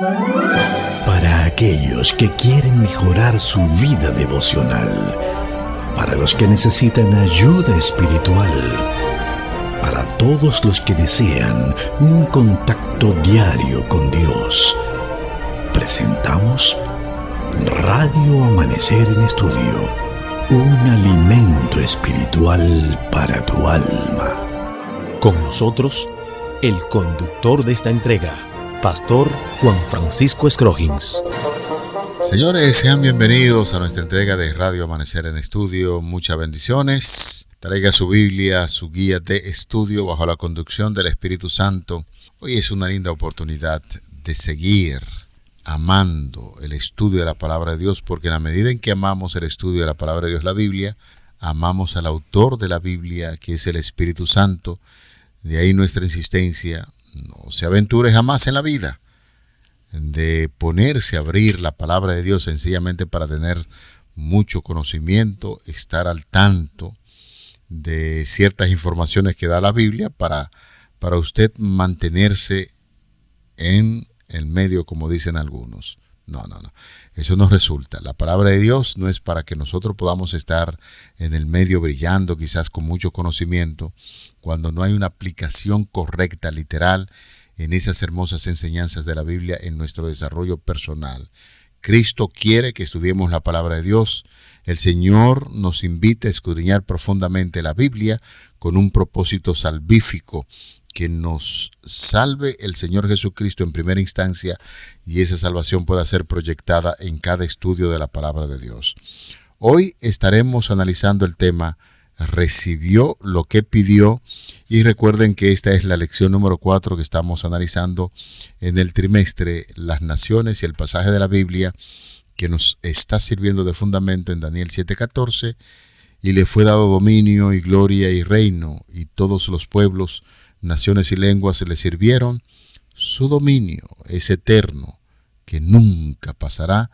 Para aquellos que quieren mejorar su vida devocional, para los que necesitan ayuda espiritual, para todos los que desean un contacto diario con Dios, presentamos Radio Amanecer en Estudio, un alimento espiritual para tu alma. Con nosotros, el conductor de esta entrega, Pastor Juan Francisco Scroggins. Señores, sean bienvenidos a nuestra entrega de Radio Amanecer en Estudio. Muchas bendiciones. Traiga su Biblia, su guía de estudio bajo la conducción del Espíritu Santo. Hoy es una linda oportunidad de seguir amando el estudio de la palabra de Dios, porque en la medida en que amamos el estudio de la palabra de Dios, la Biblia, amamos al autor de la Biblia, que es el Espíritu Santo. De ahí nuestra insistencia: no se aventure jamás en la vida de ponerse a abrir la palabra de Dios sencillamente para tener mucho conocimiento, estar al tanto de ciertas informaciones que da la Biblia para usted mantenerse en el medio, como dicen algunos. No. Eso no resulta. La palabra de Dios no es para que nosotros podamos estar en el medio brillando, quizás con mucho conocimiento, cuando no hay una aplicación correcta, literal, en esas hermosas enseñanzas de la Biblia en nuestro desarrollo personal. Cristo quiere que estudiemos la palabra de Dios. El Señor nos invita a escudriñar profundamente la Biblia con un propósito salvífico, que nos salve el Señor Jesucristo en primera instancia, y esa salvación pueda ser proyectada en cada estudio de la palabra de Dios. Hoy estaremos analizando el tema "Recibió lo que pidió", y recuerden que esta es la lección número 4 que estamos analizando en el trimestre Las Naciones, y el pasaje de la Biblia que nos está sirviendo de fundamento en Daniel 7:14, y le fue dado dominio y gloria y reino, y todos los pueblos, naciones y lenguas le sirvieron. Su dominio es eterno, que nunca pasará,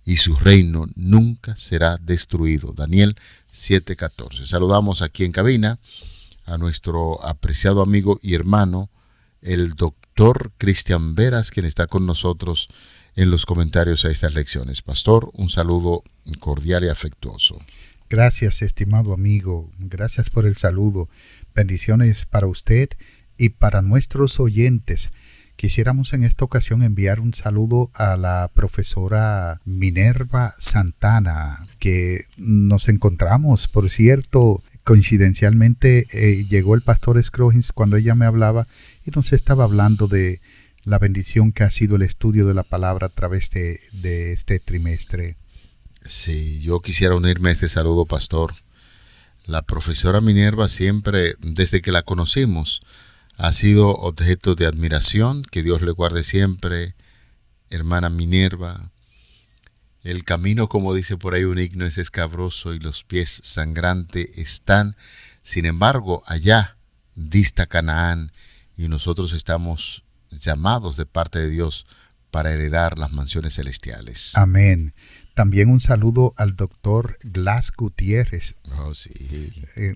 y su reino nunca será destruido. Daniel 7:14. Saludamos aquí en cabina a nuestro apreciado amigo y hermano, el doctor Cristian Veras, quien está con nosotros en los comentarios a estas lecciones. Pastor, un saludo cordial y afectuoso. Gracias, estimado amigo. Gracias por el saludo. Bendiciones para usted y para nuestros oyentes. Quisiéramos en esta ocasión enviar un saludo a la profesora Minerva Santana, que nos encontramos, por cierto, coincidencialmente llegó el pastor Scroggins cuando ella me hablaba y nos estaba hablando de la bendición que ha sido el estudio de la palabra a través de este trimestre. Sí, yo quisiera unirme a este saludo, pastor. La profesora Minerva siempre, desde que la conocimos, ha sido objeto de admiración. Que Dios le guarde siempre, hermana Minerva. El camino, como dice por ahí un himno, es escabroso y los pies sangrantes están. Sin embargo, allá dista Canaán, y nosotros estamos llamados de parte de Dios para heredar las mansiones celestiales. Amén. También un saludo al doctor Glass Gutiérrez. Oh, sí.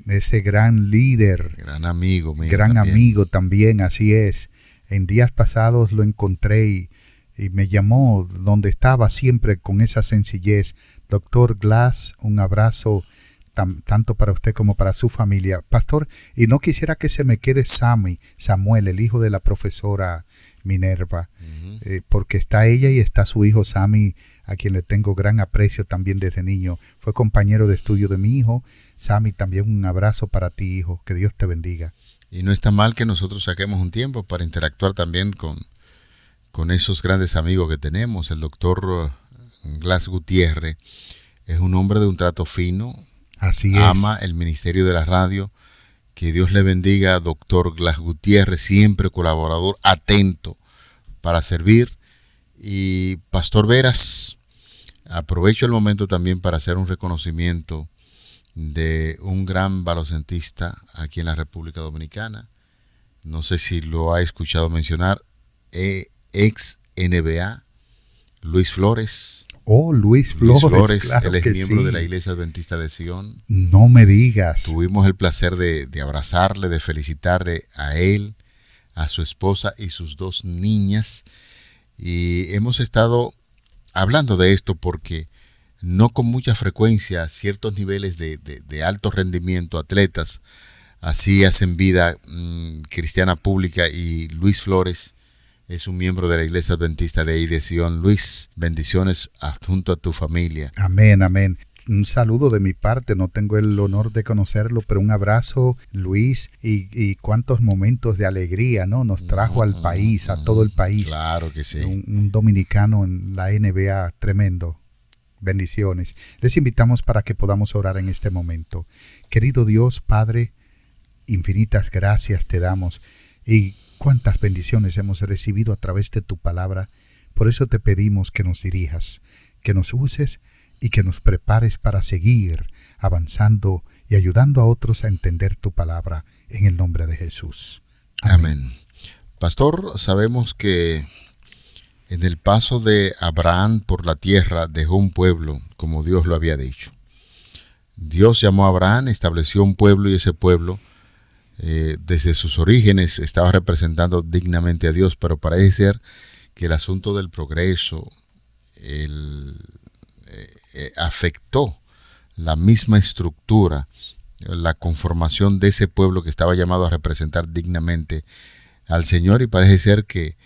Ese gran líder. Gran amigo mío. Gran también. amigo también, así es. En días pasados lo encontré y me llamó donde estaba siempre con esa sencillez. Doctor Glass, un abrazo tanto para usted como para su familia. Pastor, y no quisiera que se me quede Samuel, el hijo de la profesora Minerva, porque está ella y está su hijo Sammy, a quien le tengo gran aprecio también desde niño. Fue compañero de estudio de mi hijo. Sammy, también un abrazo para ti, hijo. Que Dios te bendiga. Y no está mal que nosotros saquemos un tiempo para interactuar también con esos grandes amigos que tenemos. El doctor Glass Gutiérrez es un hombre de un trato fino. Así es. Ama el ministerio de la radio. Que Dios le bendiga, doctor Glass Gutiérrez, siempre colaborador, atento para servir. Y Pastor Veras, aprovecho el momento también para hacer un reconocimiento de un gran baloncestista aquí en la República Dominicana. No sé si lo ha escuchado mencionar, ex NBA, Luis Flores. Oh, Luis Flores, claro, él es que miembro sí. de la Iglesia Adventista de Sion. No me digas. Tuvimos el placer de abrazarle, de felicitarle a él, a su esposa y sus 2 niñas. Y Y hemos estado hablando de esto porque no con mucha frecuencia ciertos niveles de alto rendimiento, atletas, así hacen vida cristiana pública. Y Luis Flores es un miembro de la Iglesia Adventista de ahí de Sion. Luis, bendiciones junto a tu familia. Amén, amén. Un saludo de mi parte, no tengo el honor de conocerlo, pero un abrazo, Luis, y cuántos momentos de alegría, ¿no? Nos trajo al país, a todo el país. Claro que sí. Un dominicano en la NBA tremendo. Bendiciones. Les invitamos para que podamos orar en este momento. Querido Dios, Padre, infinitas gracias te damos y cuántas bendiciones hemos recibido a través de tu palabra. Por eso te pedimos que nos dirijas, que nos uses y que nos prepares para seguir avanzando y ayudando a otros a entender tu palabra en el nombre de Jesús. Amén. Pastor, sabemos que en el paso de Abraham por la tierra dejó un pueblo como Dios lo había dicho. Dios llamó a Abraham, estableció un pueblo y ese pueblo desde sus orígenes estaba representando dignamente a Dios, pero parece ser que el asunto del progreso afectó la misma estructura, la conformación de ese pueblo que estaba llamado a representar dignamente al Señor, y parece ser que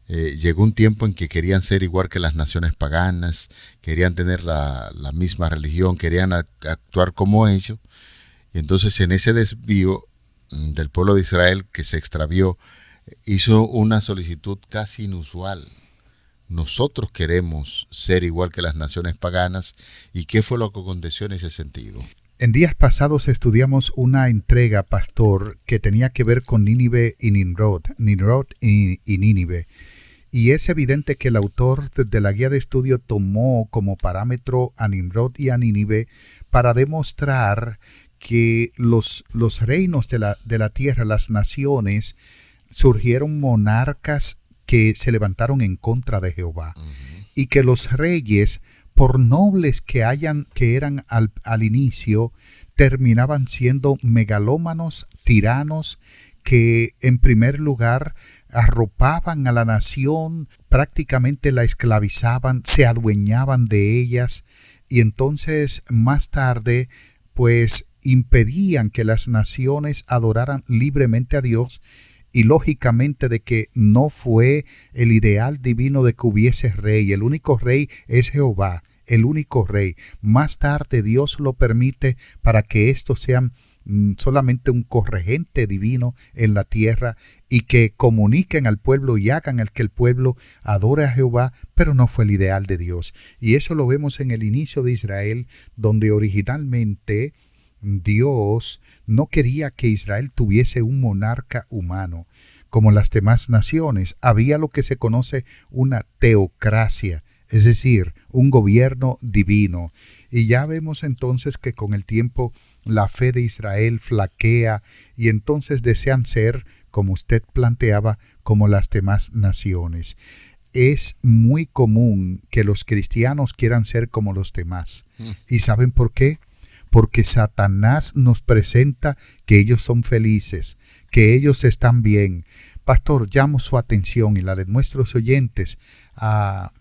llegó un tiempo en que querían ser igual que las naciones paganas, querían tener la misma religión, querían actuar como ellos, y entonces en ese desvío del pueblo de Israel que se extravió, hizo una solicitud casi inusual. Nosotros queremos ser igual que las naciones paganas. ¿Y qué fue lo que aconteció en ese sentido? En días pasados estudiamos una entrega, pastor, que tenía que ver con Nínive y Nimrod y Nínive. Y es evidente que el autor de la guía de estudio tomó como parámetro a Nimrod y a Nínive para demostrar que los reinos de la tierra, las naciones, surgieron monarcas que se levantaron en contra de Jehová. Y que los reyes, por nobles que eran al inicio, terminaban siendo megalómanos, tiranos, que en primer lugar arropaban a la nación, prácticamente la esclavizaban, se adueñaban de ellas, y entonces más tarde pues impedían que las naciones adoraran libremente a Dios, y lógicamente de que no fue el ideal divino de que hubiese rey. El único rey es Jehová, el único rey. Más tarde Dios lo permite para que estos sean solamente un corregente divino en la tierra y que comuniquen al pueblo y hagan el que el pueblo adore a Jehová, pero no fue el ideal de Dios. Y eso lo vemos en el inicio de Israel, donde originalmente Dios no quería que Israel tuviese un monarca humano como las demás naciones. Había lo que se conoce una teocracia, es decir, un gobierno divino. Y ya vemos entonces que con el tiempo la fe de Israel flaquea y entonces desean ser, como usted planteaba, como las demás naciones. Es muy común que los cristianos quieran ser como los demás. ¿Y saben por qué? Porque Satanás nos presenta que ellos son felices, que ellos están bien. Pastor, llamo su atención y la de nuestros oyentes a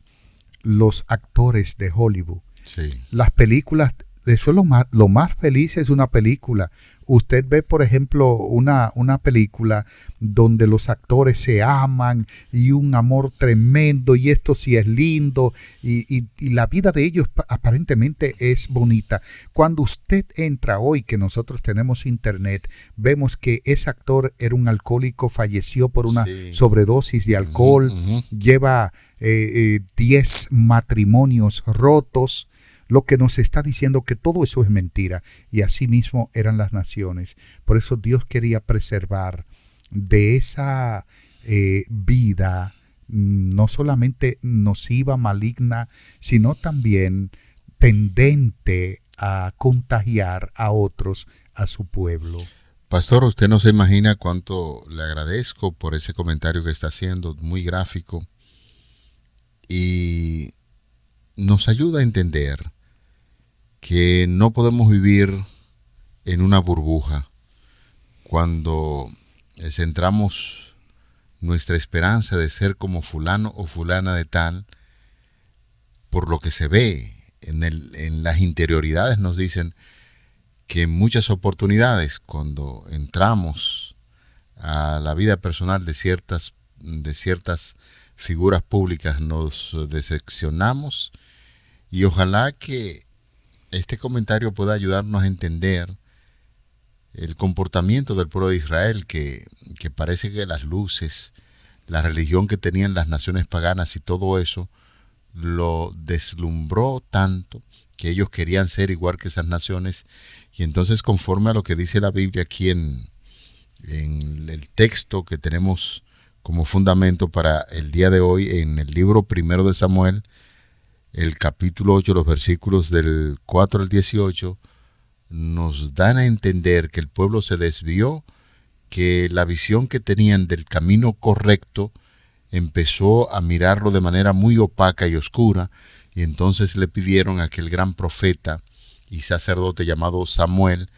los actores de Hollywood. Sí. Las películas, eso es lo más feliz es una película. Usted ve, por ejemplo, una película donde los actores se aman y un amor tremendo y esto sí es lindo y la vida de ellos aparentemente es bonita. Cuando usted entra hoy, que nosotros tenemos internet, vemos que ese actor era un alcohólico, falleció por una sobredosis de alcohol, lleva 10 matrimonios rotos. Lo que nos está diciendo que todo eso es mentira, y así mismo eran las naciones. Por eso Dios quería preservar de esa vida no solamente nociva, maligna, sino también tendente a contagiar a otros, a su pueblo. Pastor, usted no se imagina cuánto le agradezco por ese comentario que está haciendo, muy gráfico, y nos ayuda a entender que no podemos vivir en una burbuja. Cuando centramos nuestra esperanza de ser como fulano o fulana de tal, por lo que se ve en las interioridades, nos dicen que en muchas oportunidades, cuando entramos a la vida personal de ciertas figuras públicas, nos decepcionamos, y ojalá que este comentario pueda ayudarnos a entender el comportamiento del pueblo de Israel, que parece que las luces, la religión que tenían las naciones paganas y todo eso, lo deslumbró tanto que ellos querían ser igual que esas naciones. Y entonces, conforme a lo que dice la Biblia aquí en el texto que tenemos como fundamento para el día de hoy, en el libro primero de Samuel, el capítulo 8, los versículos del 4 al 18, nos dan a entender que el pueblo se desvió, que la visión que tenían del camino correcto empezó a mirarlo de manera muy opaca y oscura, y entonces le pidieron a aquel gran profeta y sacerdote llamado Samuel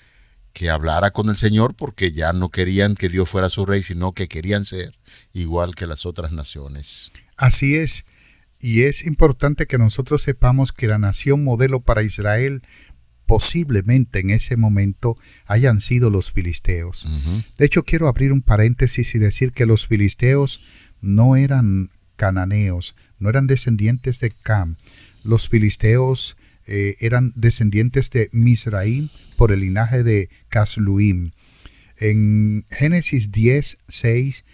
que hablara con el Señor, porque ya no querían que Dios fuera su rey, sino que querían ser igual que las otras naciones. Así es, y es importante que nosotros sepamos que la nación modelo para Israel posiblemente en ese momento hayan sido los filisteos. De hecho, quiero abrir un paréntesis y decir que los filisteos no eran cananeos, no eran descendientes de Cam. Los filisteos eran descendientes de Misraim por el linaje de Casluim. En Génesis 10, 6,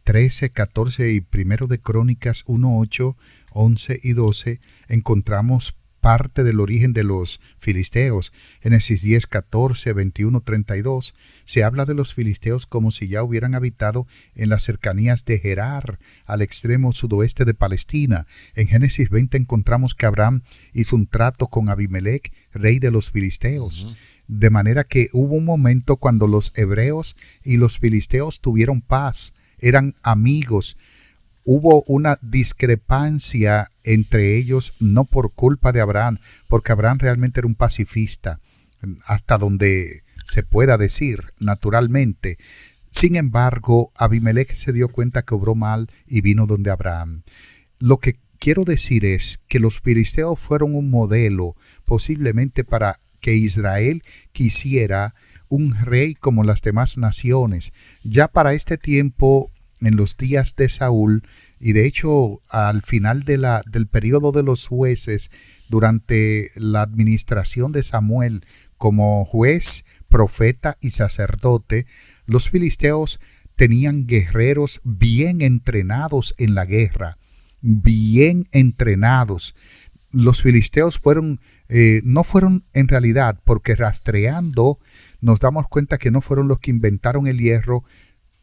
13, 14 y primero de Crónicas 1, 8, 11 y 12 encontramos parte del origen de los filisteos. Génesis 10, 14, 21, 32, se habla de los filisteos como si ya hubieran habitado en las cercanías de Gerar, al extremo sudoeste de Palestina. En Génesis 20 encontramos que Abraham hizo un trato con Abimelech, rey de los filisteos. De manera que hubo un momento cuando los hebreos y los filisteos tuvieron paz, eran amigos. Hubo una discrepancia entre ellos, no por culpa de Abraham, porque Abraham realmente era un pacifista, hasta donde se pueda decir, naturalmente. Sin embargo, Abimelech se dio cuenta que obró mal y vino donde Abraham. Lo que quiero decir es que los filisteos fueron un modelo, posiblemente para que Israel quisiera un rey como las demás naciones. Ya para este tiempo, en los días de Saúl, y de hecho al final del periodo de los jueces, durante la administración de Samuel como juez, profeta y sacerdote, los filisteos tenían guerreros bien entrenados en la guerra, bien entrenados. Los filisteos no fueron en realidad, porque rastreando nos damos cuenta que no fueron los que inventaron el hierro,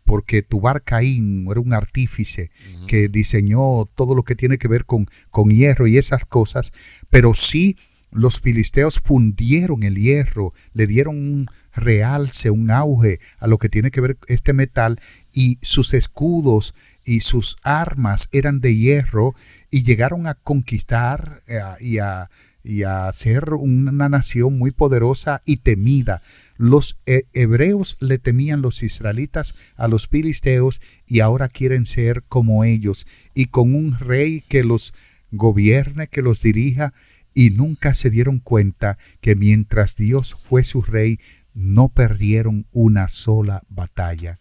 porque Tubar Caín era un artífice que diseñó todo lo que tiene que ver con hierro y esas cosas, pero sí los filisteos fundieron el hierro, le dieron un realce, un auge a lo que tiene que ver este metal, y sus escudos y sus armas eran de hierro, y llegaron a conquistar y a ser una nación muy poderosa y temida. Los hebreos le temían, los israelitas, a los filisteos, y ahora quieren ser como ellos, y con un rey que los gobierne, que los dirija, y nunca se dieron cuenta que mientras Dios fue su rey, no perdieron una sola batalla.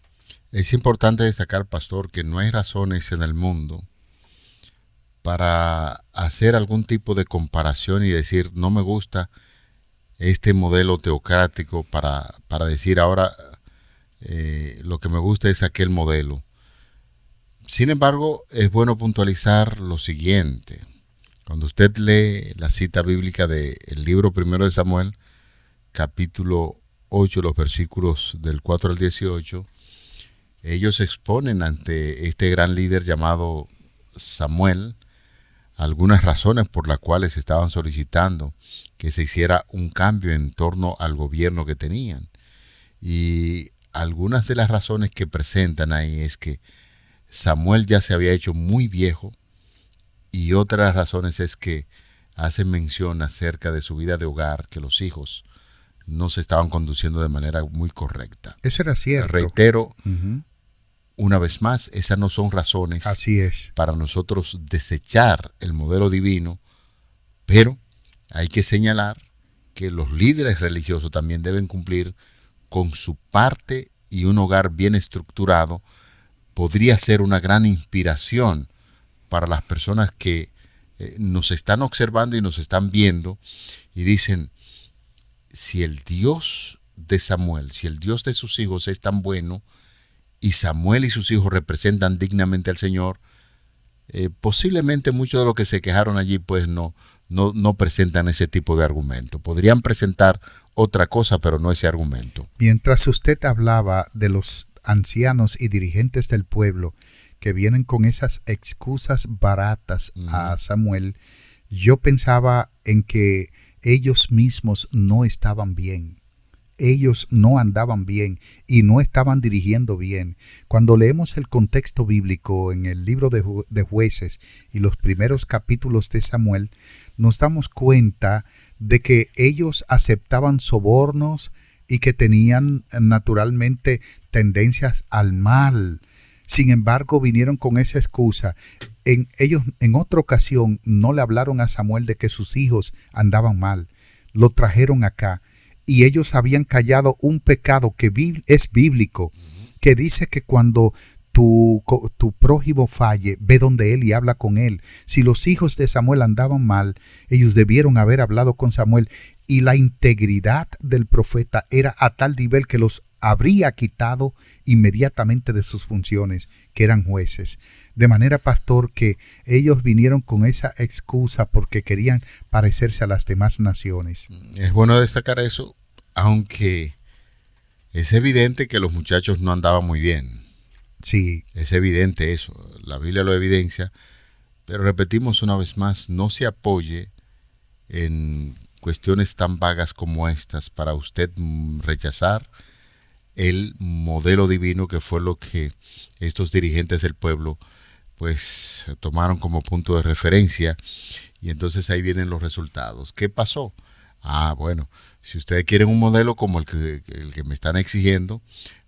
Es importante destacar, pastor, que no hay razones en el mundo para hacer algún tipo de comparación y decir, no me gusta este modelo teocrático, para decir ahora lo que me gusta es aquel modelo. Sin embargo, es bueno puntualizar lo siguiente. Cuando usted lee la cita bíblica del libro primero de Samuel, capítulo 8, los versículos del 4 al 18, ellos exponen ante este gran líder llamado Samuel algunas razones por las cuales estaban solicitando que se hiciera un cambio en torno al gobierno que tenían. Y algunas de las razones que presentan ahí es que Samuel ya se había hecho muy viejo, y otra de las razones es que hacen mención acerca de su vida de hogar, que los hijos no se estaban conduciendo de manera muy correcta. Eso era cierto. Reitero, una vez más, esas no son razones Así es. para nosotros desechar el modelo divino Pero hay que señalar que los líderes religiosos también deben cumplir con su parte, y un hogar bien estructurado podría ser una gran inspiración para las personas que nos están observando y nos están viendo y dicen, si el Dios de Samuel, si el Dios de sus hijos es tan bueno y Samuel y sus hijos representan dignamente al Señor, posiblemente muchos de los que se quejaron allí pues no presentan ese tipo de argumento. Podrían presentar otra cosa, pero no ese argumento. Mientras usted hablaba de los ancianos y dirigentes del pueblo que vienen con esas excusas baratas a Samuel, yo pensaba en que ellos mismos no estaban bien. Ellos no andaban bien y no estaban dirigiendo bien. Cuando leemos el contexto bíblico en el libro de Jueces y los primeros capítulos de Samuel, nos damos cuenta de que ellos aceptaban sobornos y que tenían naturalmente tendencias al mal. Sin embargo, vinieron con esa excusa. Ellos en otra ocasión no le hablaron a Samuel de que sus hijos andaban mal. Lo trajeron acá. Y ellos habían callado un pecado que es bíblico, que dice que cuando tu prójimo falle, ve donde él y habla con él. Si los hijos de Samuel andaban mal, ellos debieron haber hablado con Samuel, y la integridad del profeta era a tal nivel que los habría quitado inmediatamente de sus funciones, que eran jueces. De manera, pastor, que ellos vinieron con esa excusa porque querían parecerse a las demás naciones. Es bueno destacar eso, aunque es evidente que los muchachos no andaban muy bien. Sí. Es evidente eso, la Biblia lo evidencia, pero repetimos una vez más, no se apoye en cuestiones tan vagas como estas para usted rechazar el modelo divino, que fue lo que estos dirigentes del pueblo pues tomaron como punto de referencia, y entonces ahí vienen los resultados. ¿Qué pasó? Bueno, si ustedes quieren un modelo como el que me están exigiendo,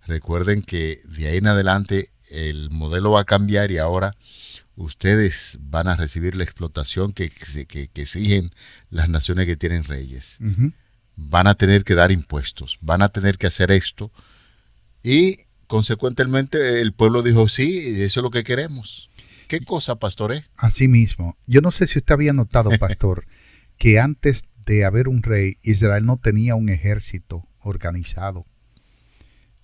recuerden que de ahí en adelante el modelo va a cambiar, y ahora ustedes van a recibir la explotación que exigen las naciones que tienen reyes. Van a tener que dar impuestos, van a tener que hacer esto, y consecuentemente el pueblo dijo, sí, eso es lo que queremos. ¿Qué cosa, pastor? Así mismo. Yo no sé si usted había notado, pastor, que antes de haber un rey, Israel no tenía un ejército organizado.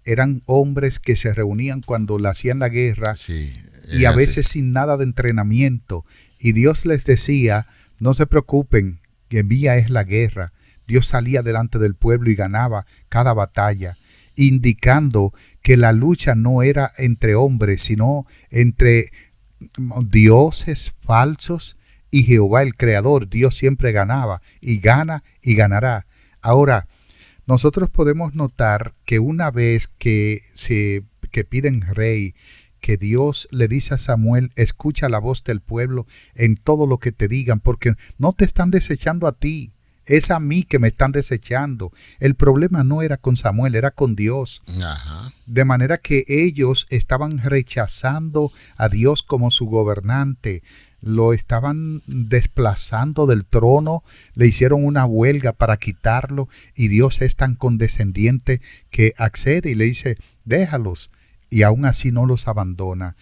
Eran hombres que se reunían cuando le hacían la guerra, sí, y a veces sin nada de entrenamiento. Y Dios les decía, no se preocupen, que mía es la guerra. Dios salía delante del pueblo y ganaba cada batalla, indicando que la lucha no era entre hombres, sino entre dioses falsos y Jehová el Creador. Dios siempre ganaba, y gana y ganará. Ahora, nosotros podemos notar que una vez que piden rey, que Dios le dice a Samuel, escucha la voz del pueblo en todo lo que te digan, porque no te están desechando a ti, es a mí que me están desechando. El problema no era con Samuel, era con Dios. Ajá. De manera que ellos estaban rechazando a Dios como su gobernante, lo estaban desplazando del trono, le hicieron una huelga para quitarlo, y Dios es tan condescendiente que accede y le dice, déjalos, y aún así no los abandona.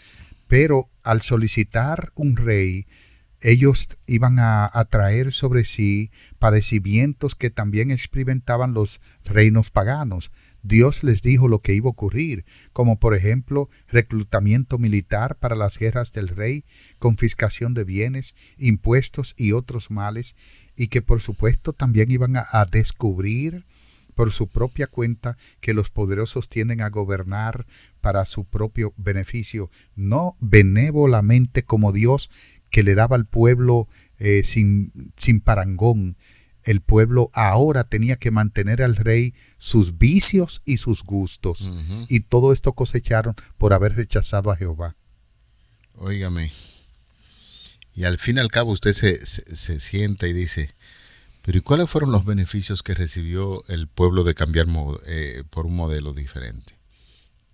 Pero al solicitar un rey, ellos iban a traer sobre sí padecimientos que también experimentaban los reinos paganos. Dios les dijo lo que iba a ocurrir, como por ejemplo reclutamiento militar para las guerras del rey, confiscación de bienes, impuestos y otros males, y que por supuesto también iban a descubrir por su propia cuenta que los poderosos tienden a gobernar para su propio beneficio, no benévolamente como Dios, que le daba al pueblo sin parangón. El pueblo ahora tenía que mantener al rey sus vicios y sus gustos. Y todo esto cosecharon por haber rechazado a Jehová. Óigame, y al fin y al cabo usted se sienta y dice, pero ¿y cuáles fueron los beneficios que recibió el pueblo de cambiar por un modelo diferente?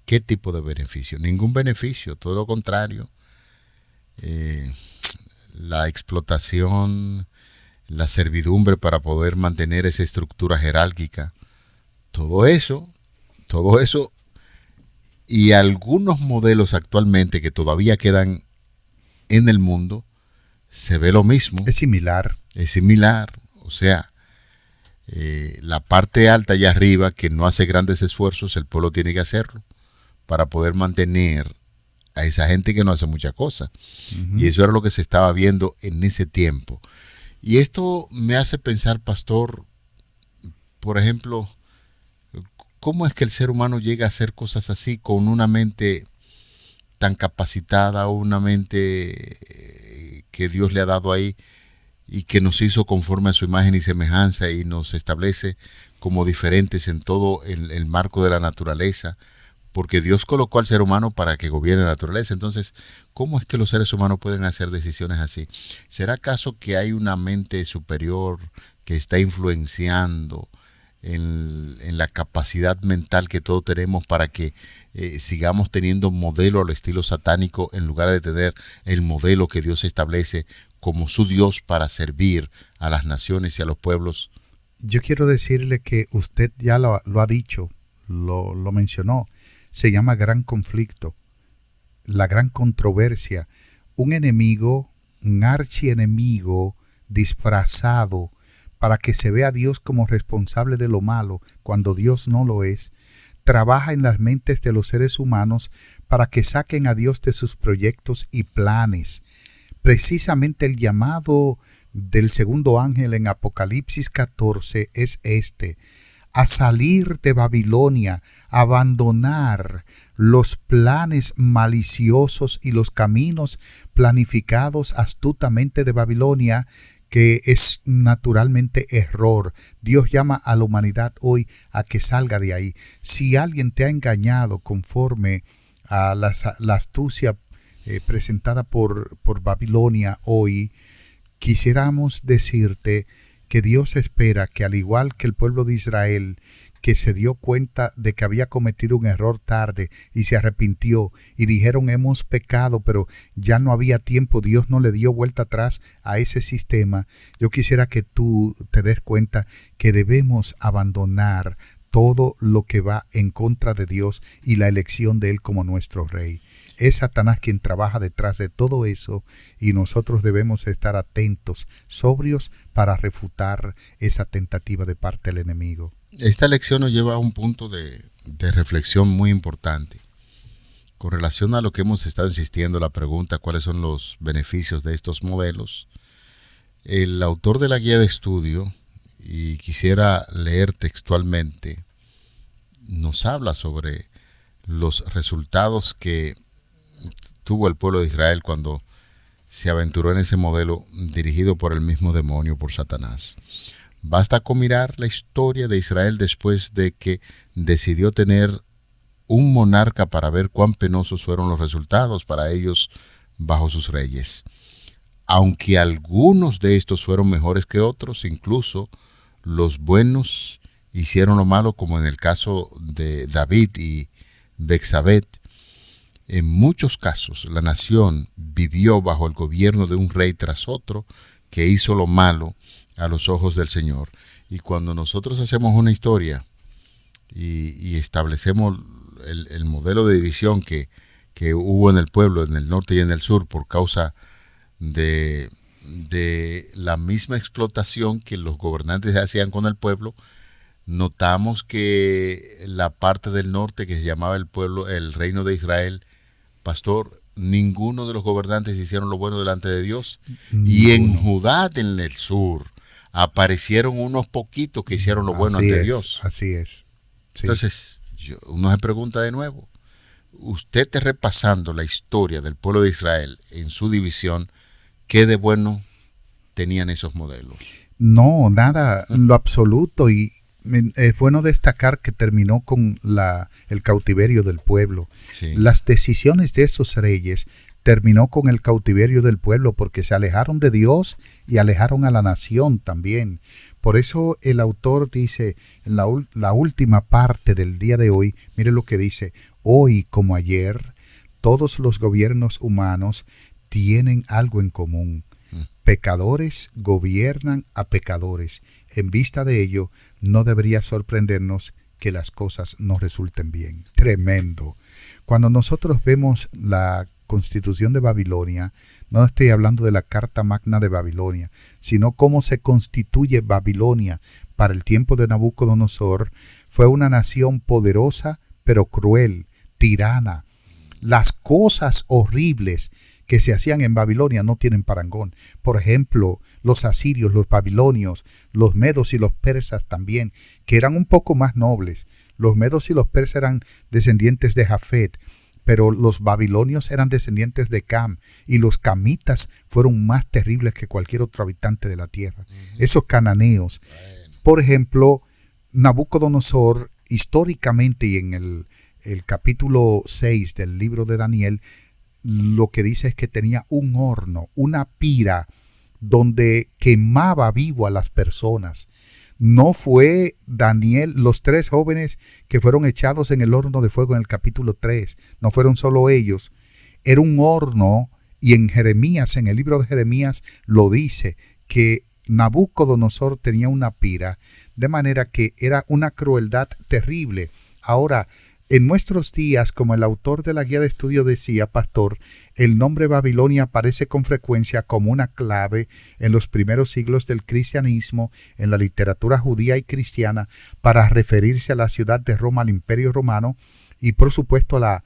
¿Qué tipo de beneficio? Ningún beneficio, todo lo contrario. La explotación, la servidumbre para poder mantener esa estructura jerárquica. Todo eso, y algunos modelos actualmente que todavía quedan en el mundo, se ve lo mismo. Es similar. O sea, la parte alta allá arriba, que no hace grandes esfuerzos, el pueblo tiene que hacerlo para poder mantener a esa gente que no hace mucha cosa. Uh-huh. Y eso era lo que se estaba viendo en ese tiempo. Y esto me hace pensar, pastor, por ejemplo, ¿cómo es que el ser humano llega a hacer cosas así con una mente tan capacitada, una mente que Dios le ha dado ahí y que nos hizo conforme a su imagen y semejanza y nos establece como diferentes en todo el marco de la naturaleza? Porque Dios colocó al ser humano para que gobierne la naturaleza. Entonces, ¿cómo es que los seres humanos pueden hacer decisiones así? ¿Será acaso que hay una mente superior que está influenciando en la capacidad mental que todos tenemos para que sigamos teniendo modelo al estilo satánico en lugar de tener el modelo que Dios establece como su Dios para servir a las naciones y a los pueblos? Yo quiero decirle que usted ya lo ha dicho, lo mencionó. Se llama gran conflicto, la gran controversia, un enemigo, un archienemigo disfrazado para que se vea a Dios como responsable de lo malo cuando Dios no lo es, trabaja en las mentes de los seres humanos para que saquen a Dios de sus proyectos y planes. Precisamente el llamado del segundo ángel en Apocalipsis 14 es a salir de Babilonia, abandonar los planes maliciosos y los caminos planificados astutamente de Babilonia, que es naturalmente error. Dios llama a la humanidad hoy a que salga de ahí. Si alguien te ha engañado conforme a la astucia presentada por Babilonia hoy, quisiéramos decirte que Dios espera que, al igual que el pueblo de Israel, que se dio cuenta de que había cometido un error tarde y se arrepintió y dijeron hemos pecado, pero ya no había tiempo, Dios no le dio vuelta atrás a ese sistema. Yo quisiera que tú te des cuenta que debemos abandonar todo lo que va en contra de Dios y la elección de Él como nuestro Rey. Es Satanás quien trabaja detrás de todo eso y nosotros debemos estar atentos, sobrios, para refutar esa tentativa de parte del enemigo. Esta lección nos lleva a un punto de reflexión muy importante. Con relación a lo que hemos estado insistiendo, la pregunta ¿cuáles son los beneficios de estos modelos? El autor de la guía de estudio, y quisiera leer textualmente, nos habla sobre los resultados que tuvo el pueblo de Israel cuando se aventuró en ese modelo dirigido por el mismo demonio, por Satanás. Basta con mirar la historia de Israel después de que decidió tener un monarca para ver cuán penosos fueron los resultados para ellos bajo sus reyes. Aunque algunos de estos fueron mejores que otros, incluso los buenos hicieron lo malo, como en el caso de David y Betsabé. En muchos casos la nación vivió bajo el gobierno de un rey tras otro que hizo lo malo a los ojos del Señor. Y cuando nosotros hacemos una historia y establecemos el modelo de división que hubo en el pueblo, en el norte y en el sur, por causa de la misma explotación que los gobernantes hacían con el pueblo, notamos que la parte del norte, que se llamaba el pueblo, el reino de Israel, pastor, ninguno de los gobernantes hicieron lo bueno delante de Dios. Y en Judá, en el sur, aparecieron unos poquitos que hicieron lo bueno ante Dios. Así es. Sí. Entonces, uno se pregunta de nuevo, usted está repasando la historia del pueblo de Israel en su división, ¿qué de bueno tenían esos modelos? No, nada, en lo absoluto. Y es bueno destacar que terminó con el cautiverio del pueblo. Sí. Las decisiones de esos reyes terminó con el cautiverio del pueblo porque se alejaron de Dios y alejaron a la nación también. Por eso el autor dice en la última parte del día de hoy, mire lo que dice: hoy como ayer, todos los gobiernos humanos tienen algo en común. Pecadores gobiernan a pecadores. En vista de ello, no debería sorprendernos que las cosas no resulten bien. Tremendo. Cuando nosotros vemos la Constitución de Babilonia, no estoy hablando de la Carta Magna de Babilonia, sino cómo se constituye Babilonia para el tiempo de Nabucodonosor. Fue una nación poderosa, pero cruel, tirana. Las cosas horribles que se hacían en Babilonia no tienen parangón. Por ejemplo, los asirios, los babilonios, los medos y los persas también, que eran un poco más nobles. Los medos y los persas eran descendientes de Jafet, pero los babilonios eran descendientes de Cam, y los camitas fueron más terribles que cualquier otro habitante de la tierra. Esos cananeos. Por ejemplo, Nabucodonosor, históricamente, y en el capítulo 6 del libro de Daniel, lo que dice es que tenía un horno, una pira, donde quemaba vivo a las personas. No fue Daniel, los 3 jóvenes que fueron echados en el horno de fuego en el capítulo 3, no fueron solo ellos. Era un horno, y en Jeremías, en el libro de Jeremías, lo dice, que Nabucodonosor tenía una pira, de manera que era una crueldad terrible. Ahora, en nuestros días, como el autor de la guía de estudio decía, pastor, el nombre Babilonia aparece con frecuencia como una clave en los primeros siglos del cristianismo, en la literatura judía y cristiana, para referirse a la ciudad de Roma, al Imperio Romano, y por supuesto a la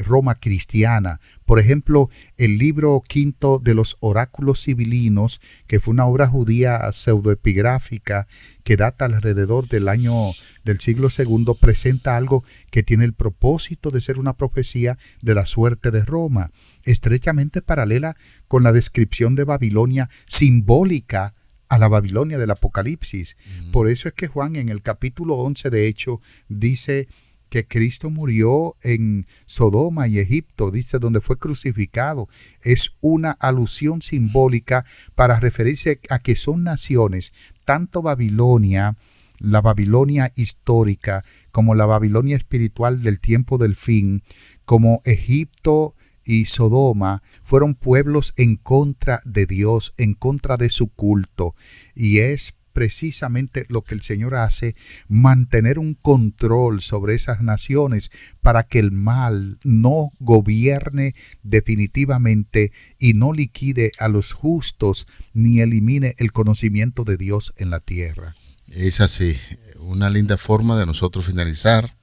Roma cristiana. Por ejemplo, el libro quinto de los oráculos sibilinos, que fue una obra judía pseudoepigráfica que data alrededor del siglo II, presenta algo que tiene el propósito de ser una profecía de la suerte de Roma, estrechamente paralela con la descripción de Babilonia, simbólica a la Babilonia del Apocalipsis. Por eso es que Juan, en el capítulo 11 de Hechos, dice que Cristo murió en Sodoma y Egipto, dice, donde fue crucificado. Es una alusión simbólica para referirse a que son naciones, tanto Babilonia, la Babilonia histórica, como la Babilonia espiritual del tiempo del fin, como Egipto y Sodoma, fueron pueblos en contra de Dios, en contra de su culto, y es precisamente lo que el Señor hace, mantener un control sobre esas naciones para que el mal no gobierne definitivamente y no liquide a los justos ni elimine el conocimiento de Dios en la tierra. Es así, una linda forma de nosotros finalizar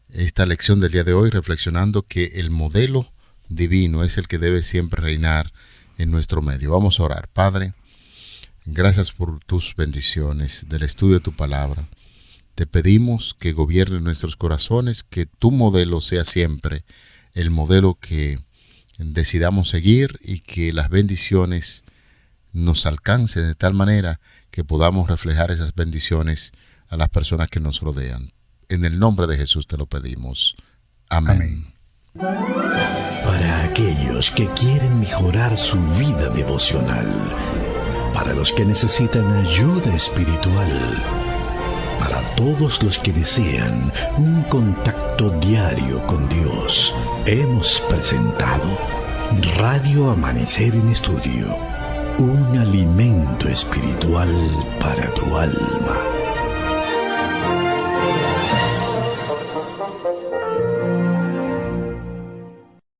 esta lección del día de hoy, reflexionando que el modelo divino es el que debe siempre reinar en nuestro medio. Vamos a orar. Padre, gracias por tus bendiciones del estudio de tu palabra. Te pedimos que gobierne nuestros corazones, que tu modelo sea siempre el modelo que decidamos seguir, y que las bendiciones nos alcancen de tal manera que podamos reflejar esas bendiciones a las personas que nos rodean. En el nombre de Jesús te lo pedimos. Amén. Para aquellos que quieren mejorar su vida devocional, para los que necesitan ayuda espiritual, para todos los que desean un contacto diario con Dios, hemos presentado Radio Amanecer en Estudio, un alimento espiritual para tu alma.